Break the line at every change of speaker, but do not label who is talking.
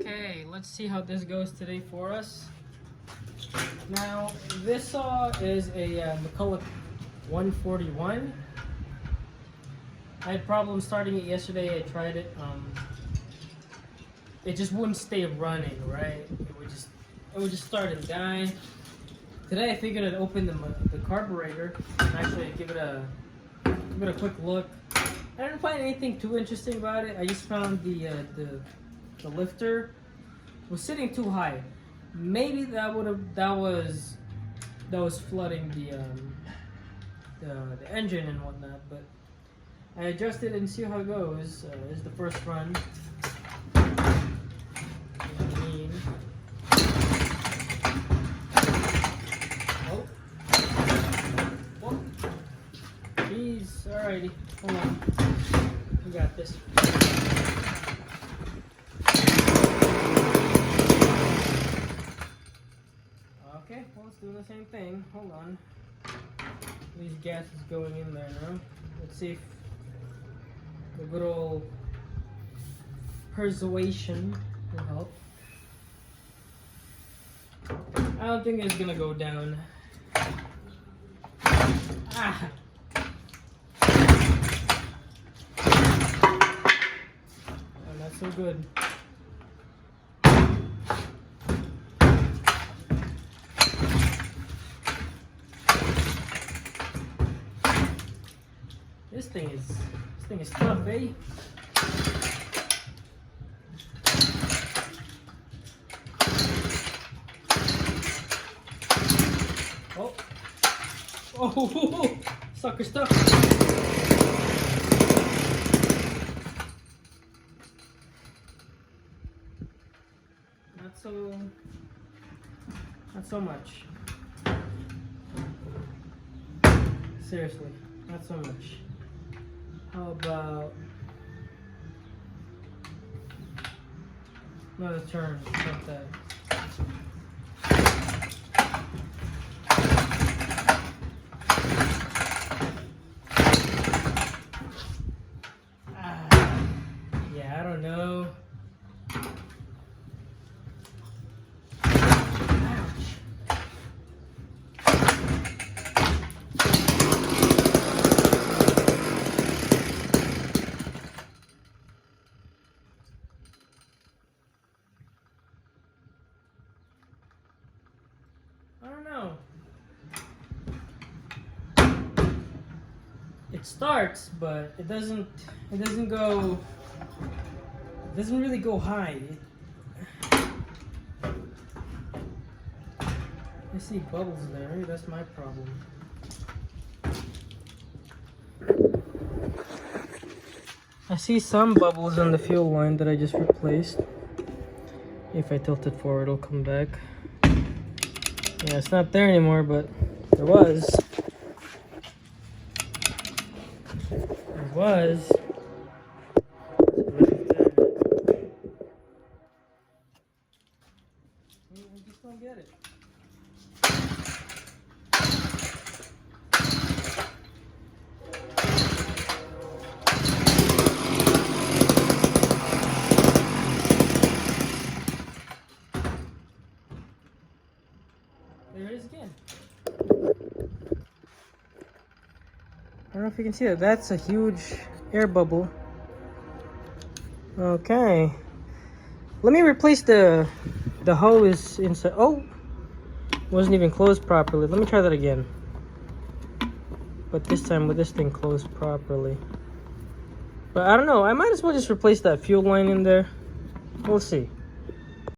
Okay, let's see how this goes today for us. Now, this saw is a McCulloch 141. I had problems starting it yesterday. I tried it. It just wouldn't stay running, right? It would just start and die. Today I figured I'd open the carburetor and actually give it a quick look. I didn't find anything too interesting about it. I just found the lifter was sitting too high. Maybe that was flooding the engine and whatnot. But I adjusted and see how it goes. This is the first run. Jeez, alrighty, hold on. We got this. Okay, well, it's doing the same thing. Hold on. These gas is going in there now. Let's see if the good old persuasion will help. I don't think it's gonna go down. Ah! Oh, not so good. This thing is tough, eh? Oh. Oh, sucker stuff. Not so much. Seriously, not so much. How about another turn like that? Yeah, I don't know. I don't know. It starts, but it doesn't really go high. I see bubbles there. Maybe that's my problem. I see some bubbles on the fuel line that I just replaced. If I tilt it forward, it'll come back. Yeah, it's not there anymore, but there was. There was. I just don't get it. There it is again. I don't know if you can see that. That's a huge air bubble. Okay. Let me replace the hose inside. Oh! Wasn't even closed properly. Let me try that again. But this time with this thing closed properly. But I don't know. I might as well just replace that fuel line in there. We'll see.